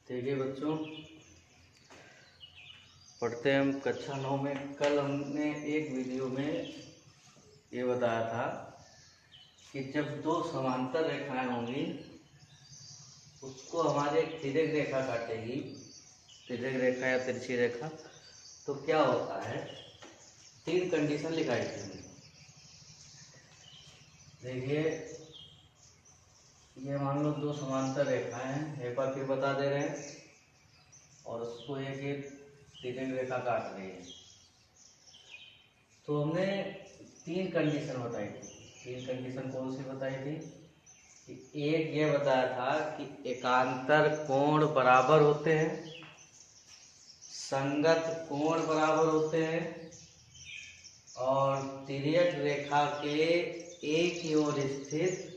देखिए बच्चों, पढ़ते हैं हम कक्षा 9 में। कल हमने एक वीडियो में ये बताया था कि जब दो समांतर रेखाएं होंगी उसको हमारे एक तिर्यक रेखा काटेगी, तिर्यक रेखा या तिरछी रेखा, तो क्या होता है। 3 कंडीशन लिखाई थी हमने। देखिए, ये मान लो दो समांतर रेखाएं हैं, एक बार फिर बता दे रहे हैं, और उसको एक एक तिर्यक रेखा काट रही है। तो हमने 3 कंडीशन बताई थी। 3 कंडीशन कौन सी बताई थी कि एक ये बताया था कि एकांतर कोण बराबर होते हैं, संगत कोण बराबर होते हैं, और तिर्यक रेखा के एक ही ओर स्थित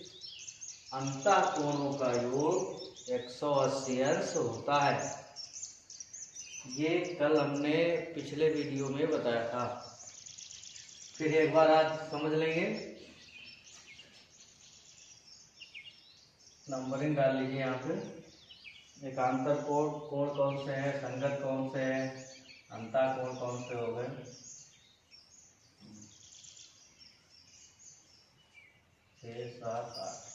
अंतः कोणों का योग 180 अंश होता है। ये कल हमने पिछले वीडियो में बताया था। फिर एक बार आज समझ लेंगे। नंबरिंग डाल लीजिए यहाँ पे। एकांतर कोण कौन से हैं, संगत कौन से हैं, अंतः कोण कौन से हो गए। 6, 7, 8।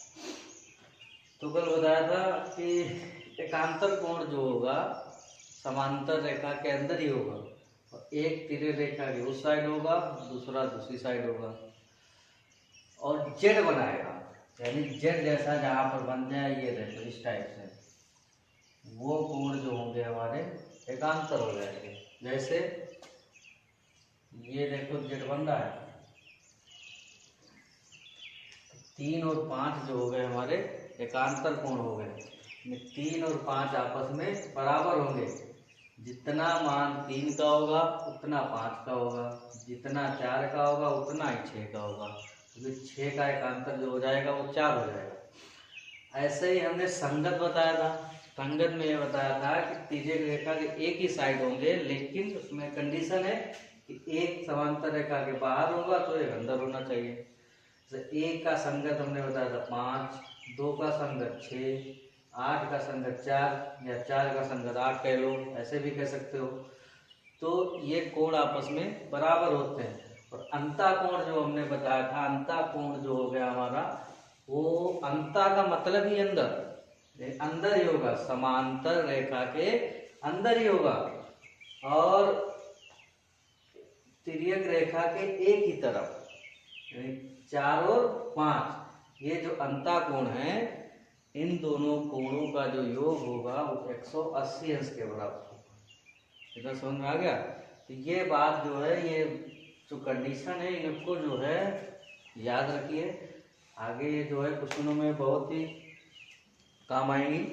तो कल बताया था कि एकांतर कोण जो होगा समांतर रेखा के अंदर ही होगा, और एक तिर्यक रेखा की उस साइड होगा, दूसरा दूसरी साइड होगा, और जेड बनाएगा, यानी जेड जैसा जहाँ पर बन जाए ये देखो इस टाइप से, वो कोण जो होंगे हमारे एकांतर हो जाएंगे। जैसे ये देखो जेड बन रहा है, 3 और 5 जो हो गए हमारे एकांतर कोण हो गए। 3 और 5 आपस में बराबर होंगे। जितना मान 3 का होगा उतना 5 का होगा, जितना 4 का होगा उतना ही 6 का होगा, क्योंकि 6 का एकांतर जो हो जाएगा वो 4 हो जाएगा। ऐसे ही हमने संगत बताया था। संगत में ये बताया था कि तिर्यक रेखा के एक ही साइड होंगे, लेकिन उसमें कंडीशन है कि एक समांतर रेखा के बाहर होगा तो एक अंदर होना चाहिए। एक का संगत हमने बताया था 5, 2 का संगत 6, 8 का संगत 4, या 4 का संगत 8 कह लो, ऐसे भी कह सकते हो। तो ये कोण आपस में बराबर होते हैं। और अंतः कोण जो हमने बताया था, अंतः कोण जो हो गया हमारा, वो अंतः का मतलब ही अंदर, अंदर ही होगा, समांतर रेखा के अंदर ही होगा, और तिर्यक रेखा के एक ही तरफ, 4 और 5, ये जो अंतः कोण है, इन दोनों कोणों का जो योग होगा वो 180 अंश के बराबर होगा। इतना समझ में आ गया। तो ये बात जो है, ये जो कंडीशन है, इनको जो है याद रखिए, आगे ये जो है क्वेश्चनों में बहुत ही काम आएंगी।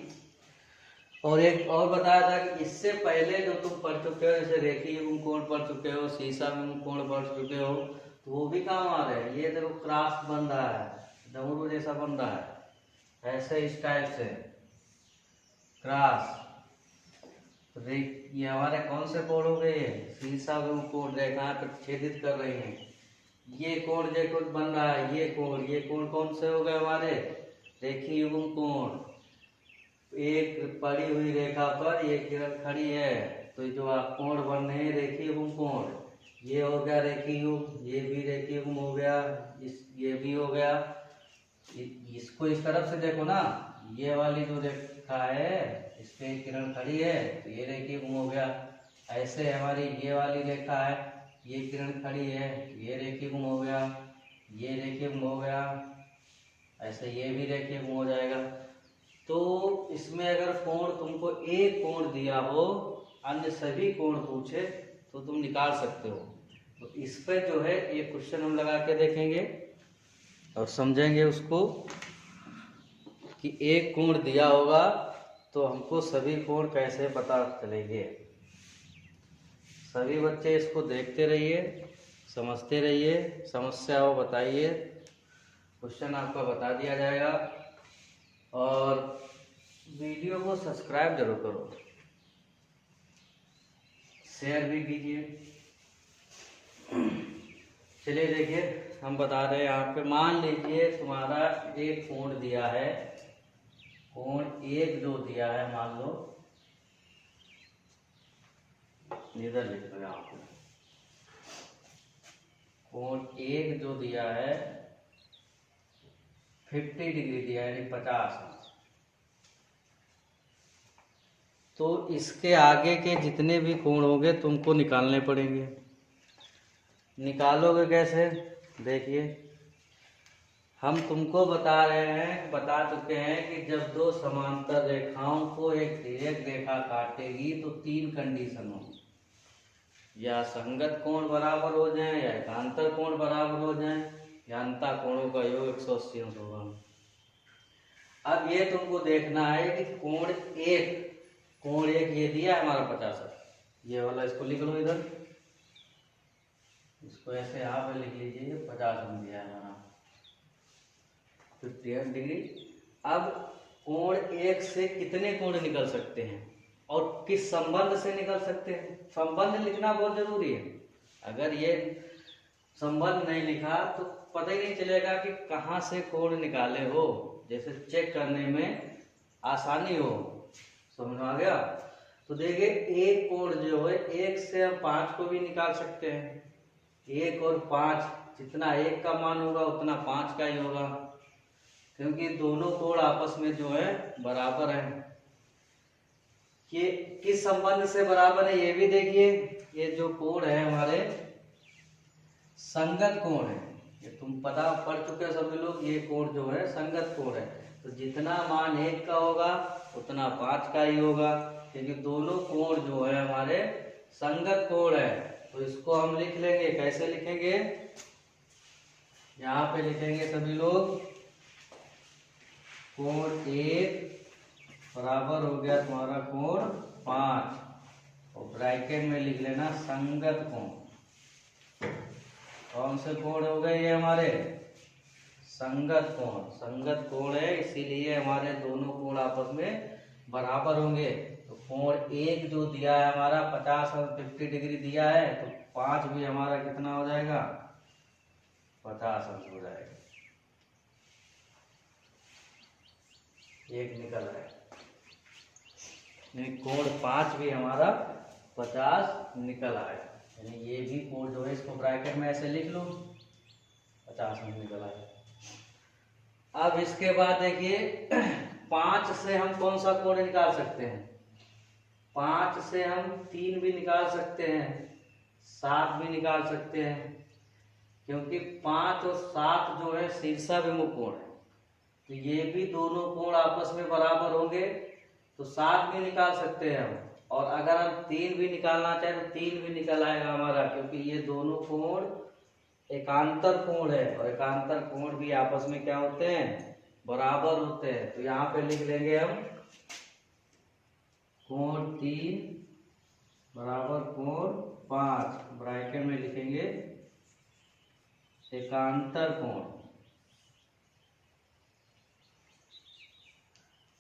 और एक और बताया था कि इससे पहले जो तुम पढ़ चुके हो, जैसे रेखीय कोण पढ़ चुके हो, सीसा कोण पढ़ चुके हो, तो वो भी काम आ रहे हैं। ये देखो क्रॉस बन रहा है, डमरू जैसा बन रहा है, ऐसे इस टाइप से क्रॉस। ये हमारे कौन से कोण हो गए, सीसा कोण रेखा प्रतिच्छेदित कर रही हैं। ये कोण देखो बन रहा है, ये कोण कौन से हो गए हमारे रेखीय कोण। एक पड़ी हुई रेखा पर ये किरण खड़ी है, तो जो कोण बन रहे हैं रेखीय कोण, ये हो गया रेखीय, ये भी रेखीय हो गया, ये भी हो गया। इसको इस तरफ से देखो ना, ये वाली जो रेखा है इस पे किरण खड़ी है, तो ये रेखीय हो गया। ऐसे हमारी ये वाली रेखा है, ये किरण खड़ी है, ये रेखीय हो गया, ये रेखीय हो गया, ऐसे ये भी रेखीय हो जाएगा। तो इसमें अगर कोण तुमको एक कोण दिया हो, अन्य सभी कोण पूछे, तो तुम निकाल सकते हो। तो इस पर जो है ये क्वेश्चन हम लगा के देखेंगे और समझेंगे उसको कि एक कोण दिया होगा तो हमको सभी कोण कैसे पता चलेंगे। सभी बच्चे इसको देखते रहिए, समझते रहिए, समस्या हो बताइए, क्वेश्चन आपका बता दिया जाएगा। और वीडियो को सब्सक्राइब जरूर करो, शेयर भी कीजिए। चलिए देखिए, हम बता रहे हैं यहाँ पे, मान लीजिए तुम्हारा एक कोण दिया है, कोण एक जो दिया है मान लो इधर लिख लो यहाँ पे। कोण एक जो दिया है 50 डिग्री दिया है, यानी 50। तो इसके आगे के जितने भी कोण होंगे तुमको निकालने पड़ेंगे। निकालोगे कैसे? देखिए, हम तुमको बता रहे हैं, बता चुके हैं कि जब दो समांतर रेखाओं को एक तिर्यक रेखा काटेगी तो 3 कंडीशन होंगी। या संगत कोण बराबर हो जाए, या एकांतर कोण बराबर हो जाए, या अंतः कोणों का योग 180 अंश होगा। अब ये तुमको देखना है कि कोण एक ये दिया है हमारा 50, ये वाला इसको लिख लो इधर, इसको ऐसे यहाँ पे लिख लीजिए, 50 अंश दिया है हमारा 58 डिग्री। अब कोण एक से कितने कोण निकल सकते हैं और किस संबंध से निकल सकते हैं, संबंध लिखना बहुत जरूरी है। अगर ये संबंध नहीं लिखा तो पता ही नहीं चलेगा कि कहाँ से कोण निकाले हो, जैसे चेक करने में आसानी हो। समझ में आ गया? तो देखिए, एक कोण जो है 1 से हम 5 को भी निकाल सकते हैं। 1 और 5, जितना 1 का मान होगा उतना 5 का ही होगा, क्योंकि दोनों कोण आपस में जो है बराबर है। ये किस संबंध से बराबर है ये भी देखिए। ये जो कोण है हमारे संगत कोण है, ये तुम पता पढ़ चुके हो सभी लोग। ये कोण जो है संगत कोण है, तो जितना मान 1 का होगा उतना 5 का ही होगा, क्योंकि दोनों कोण जो है हमारे संगत कोण है। तो इसको हम लिख लेंगे, कैसे लिखेंगे? यहाँ पे लिखेंगे सभी लोग, कोण 1 बराबर हो गया तुम्हारा कोण 5, और ब्रैकेट में लिख लेना संगत कोण। कौन से कोण हो गए ये हमारे? संगत कोण। संगत कोण है, इसीलिए हमारे दोनों कोण आपस में बराबर होंगे। तो कोण एक जो दिया है हमारा 50 और 50 डिग्री दिया है, तो 5 भी हमारा कितना हो जाएगा? 50 अंश हो जाएगा। एक निकल रहा है, कोण 5 भी हमारा 50 निकल आएगा। यानी ये भी कोण जो है इसको ब्रैकेट में ऐसे लिख लो, 50 अंश निकल आएगा। अब इसके बाद देखिए, 5 से हम कौन सा कोण निकाल सकते हैं? 5 से हम 3 भी निकाल सकते हैं, 7 भी निकाल सकते हैं, क्योंकि 5 और 7 जो है शीर्षाभिमुख कोण है। तो ये भी दोनों कोण आपस में बराबर होंगे, तो 7 भी निकाल सकते हैं हम। और अगर हम 3 भी निकालना चाहें तो 3 भी निकल आएगा हमारा, क्योंकि ये दोनों कोण एकांतर कोण है, और एकांतर कोण भी आपस में क्या होते हैं? बराबर होते हैं। तो यहाँ पे लिख लेंगे हम, कोण 3 बराबर कोण 5, ब्रैकेट में लिखेंगे एकांतर कोण।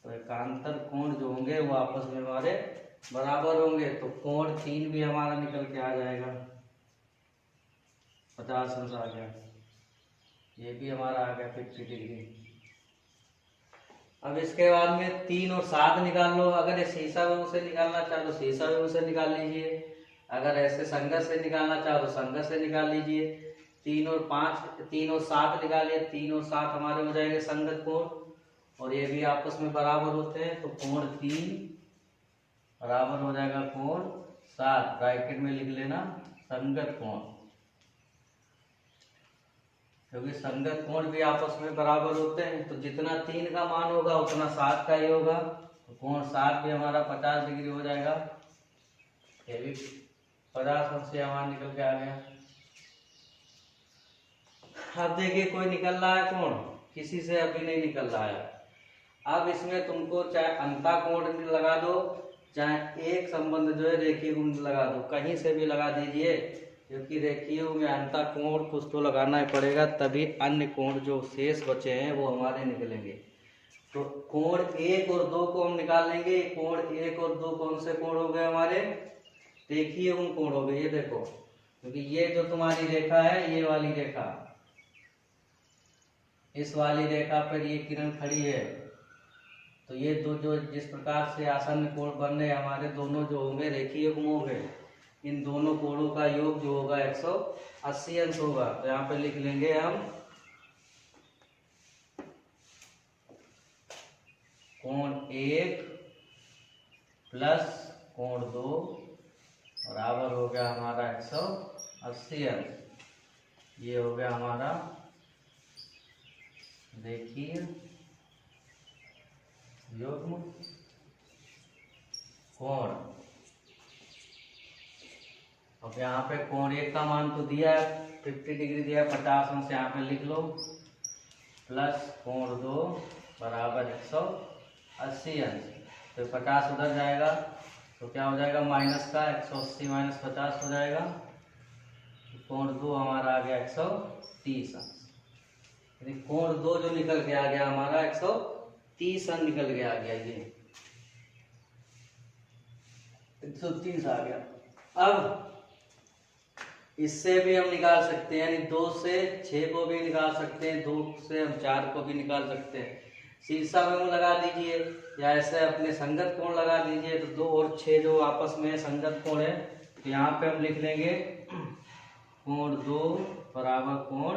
तो एकांतर कोण जो होंगे वो आपस में हमारे बराबर होंगे। तो कोण 3 भी हमारा निकल के आ जाएगा, 50 अंश आ गया। ये भी हमारा आ गया 50 डिग्री। अब इसके बाद में 3 और 7 निकाल लो। अगर ये शीर्षाभिमुख से निकालना चाहो तो शीर्षाभिमुख से निकाल लीजिए, अगर ऐसे संगत से निकालना चाहो तो संगत से निकाल लीजिए। 3 और 7 निकालिए, 3 और 7 हमारे हो जाएंगे संगत कोण, और ये भी आपस में बराबर होते हैं। तो कोण 3 बराबर हो जाएगा कोण 7, ब्रैकेट में लिख लेना संगत कोण, क्योंकि संगत कोण भी आपस में बराबर होते हैं। तो जितना 3 का मान होगा उतना 7 का ही होगा। तो कोण 7 भी हमारा 50 डिग्री हो जाएगा। ये भी 50 अंश से हमारा निकल के आ गया। अब देखिए, कोई निकल रहा है कोण, किसी से अभी नहीं निकल रहा है। अब इसमें तुमको चाहे अंतः कोण लगा दो, चाहे एक संबंध जो है रेखीय गुण लगा दो, कहीं से भी लगा दीजिए, क्योंकि रेखीय में अंतः कोण कुछ तो लगाना ही पड़ेगा, तभी अन्य कोण जो शेष बचे हैं वो हमारे निकलेंगे। तो कोण 1 और 2 को हम निकाल लेंगे। कोण 1 और 2 कौन से कोण हो गए हमारे? रेखीय गुण कोण हो गए। ये देखो, क्योंकि ये जो तुम्हारी रेखा है, ये वाली रेखा, इस वाली रेखा पर ये किरण खड़ी है, तो ये दो जो जिस प्रकार से आसन्न कोण बन रहे हमारे दोनों जो होंगे रेखीय गुण होंगे। इन दोनों कोणों का योग जो होगा 180 अंश होगा। तो यहाँ पे लिख लेंगे हम कोण 1 प्लस कोण 2 बराबर हो गया हमारा 180 अंश। ये हो गया हमारा, देखिए, युग्म कोण। अब यहाँ पे कोण 1 का मान तो दिया है 50 डिग्री दिया, 50 अंश यहाँ पे लिख लो, प्लस कोण 2 बराबर 180 अंश। तो 50 उधर जाएगा तो क्या हो जाएगा माइनस का, 180 माइनस 50 हो जाएगा। कोण 2 हमारा आ गया 130 अंश। यदि कोण 2 जो निकल के आ गया हमारा 130 अंश निकल के आ गया, ये 130 आ गया। अब इससे भी हम निकाल सकते हैं, यानी 2 से 6 को भी निकाल सकते हैं, 2 से हम 4 को भी निकाल सकते हैं। शीर्षा में लगा दीजिए या ऐसे अपने संगत कोण लगा दीजिए। तो 2 और 6 जो आपस में संगत कोण है, तो यहाँ पे हम लिख लेंगे कोण 2 बराबर कोण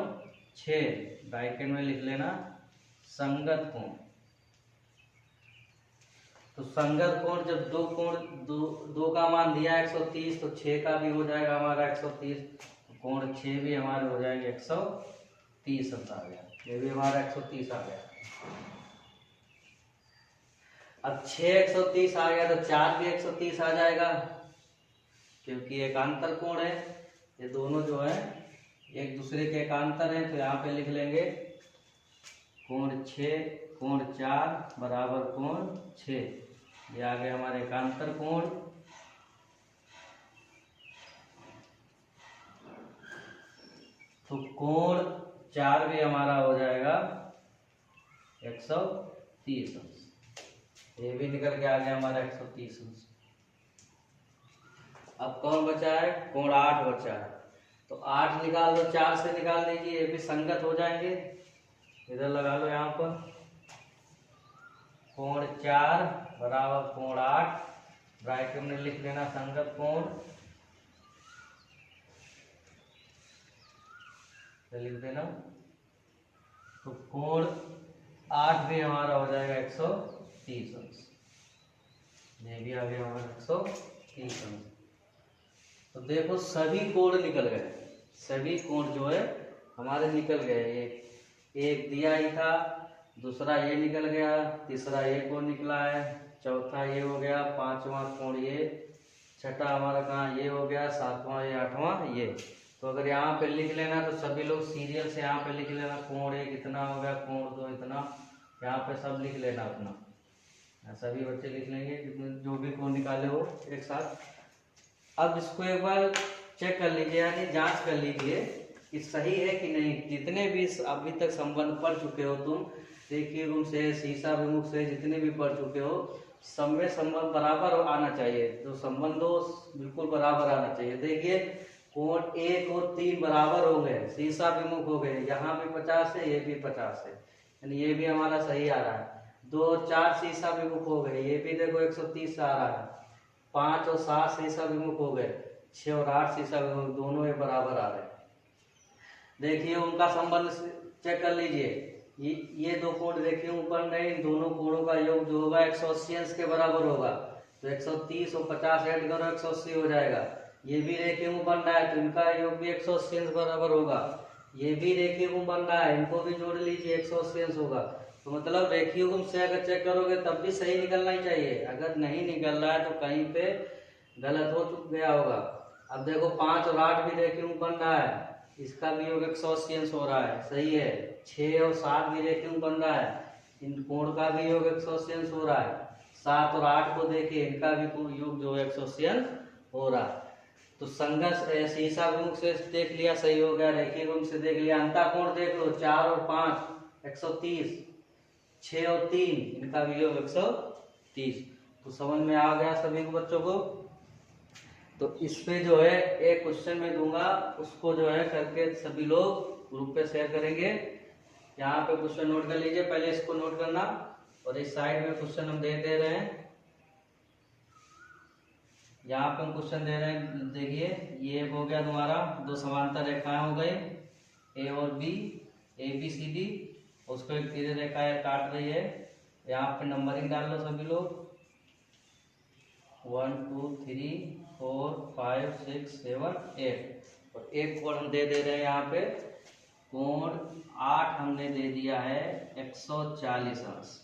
6, ब्रैकेट में लिख लेना संगत कोण। तो संगत कोण जब दो का मान दिया 130, तो 6 का भी हो जाएगा हमारा 130, कोण 6 भी हमारे हो जाएंगे 130 आ गया। ये भी हमारा 130 आ गया। अब 6 130 आ गया तो 4 भी 130 आ जाएगा, क्योंकि एकांतर कोण है, ये दोनों जो है एक दूसरे के एकांतर है। तो यहाँ पे लिख लेंगे कोण 6 कोण 4 बराबर कोण 6, ये आ गए हमारे एकांतर कोण। तो कोण 4 भी हमारा हो जाएगा 130 अंश। ये भी निकल के आ गया हमारा 130 अंश। अब कौन बचा है, कोण 8 बचा है। तो 8 निकाल दो, 4 से निकाल दीजिए, ये भी संगत हो जाएंगे। इधर लगा लो यहाँ पर कोण 4 बराबर कोण 8, ब्रैकेट में लिख लेना संगत कोण। लिख देना, तो कोण 8 भी हमारा हो जाएगा 130 अंश। ये भी आ गया हमारा 130 अंश। तो देखो सभी कोण निकल गए, सभी कोण जो है हमारे निकल गए। एक दिया ही था, दूसरा ये निकल गया, तीसरा ये कोण निकला है, चौथा ये हो गया, पांचवा कोण ये, छठा हमारा कहाँ ये हो गया, सातवां ये, आठवां ये। तो अगर यहाँ पे लिख लेना तो सभी लोग सीरियल से यहाँ पे लिख लेना, कोण 1 इतना हो गया, कोण 2 इतना, यहाँ पे सब लिख लेना अपना, सभी बच्चे लिख लेंगे जो भी कोण निकाले हो एक साथ। अब इसको एक बार चेक कर लीजिए, यानी जांच कर लीजिए कि सही है कि नहीं। जितने भी अभी तक संबंध पढ़ चुके हो तुम, रेखीय गुण से, सीसा विमुख से, जितने भी पढ़ चुके हो, सब में संबंध बराबर आना चाहिए। तो संबंध बिल्कुल बराबर आना चाहिए। देखिए कोण 1 और 3 बराबर हो गए, सीसा विमुख हो गए, यहाँ भी 50 है, ये भी 50 है, यानी ये भी हमारा सही आ रहा है। 2 और 4 सीसा विमुख हो गए, ये भी देखो 130 आ रहा है। 5 और 7 सीसा विमुख हो गए, 6 और 8 सीसा विमुख, दोनों ये बराबर आ रहे हैं। देखिए उनका संबंध चेक कर लीजिए, ये दो कोण देखिए ऊपर नहीं, इन दोनों कोणों का योग जो होगा 180 अंश के बराबर होगा। तो 130 और 50 ऐड करो 180 हो जाएगा। ये भी रेखीय गुण बन रहा है तो इनका योग भी 180 अंश बराबर होगा। ये भी रेखीय गुण बन रहा है, इनको भी जोड़ लीजिए, 180 अंश होगा। तो मतलब रेखीय गुण से अगर चेक करोगे तब भी सही निकलना ही चाहिए। अगर नहीं निकल रहा है तो कहीं पे गलत हो गया होगा। अब देखो 5 और 8 भी रेखीय गुण बन रहा है, इसका भी योग 180 अंश हो रहा है, सही है। 6 और 7 भी रेखीय गुण बन रहा है, इन कोण का भी योग 180 अंश हो रहा है। 7 और 8 को देखिए, इनका भी योग जो है 180 अंश हो रहा है। तो संगत सीसा विमुख से देख लिया सही हो गया, रेखीय गुण से देख लिया। अंता कोण देख लो, 4 और 5 130, 6 और 3 इनका भी योग 130। तो समझ में आ गया सभी को बच्चों को। तो इस पे जो है एक क्वेश्चन में दूंगा, उसको जो है करके सभी लोग ग्रुप पे शेयर करेंगे। यहाँ पे क्वेश्चन नोट कर लीजिए, पहले इसको नोट करना, और इस साइड में क्वेश्चन हम दे रहे हैं। यहाँ पे हम क्वेश्चन दे रहे हैं, देखिए ये हो गया तुम्हारा, दो समांतर रेखाएं हो गई ए और B, A B C D, उसको एक सीधी रेखा काट रही है। यहाँ पे नंबरिंग डाल लो सभी लोग, 1 2 3 4 5 6 7 8। और एक कोण हम दे रहे हैं यहाँ पे, कोण 8 हमने दे दिया है 140 अंश।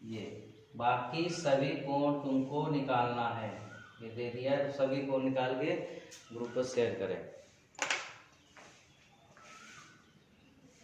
ये बाकी सभी कोण तुमको निकालना है, ये दे दिया है, तो सभी कोण निकाल के ग्रुप पर शेयर करें।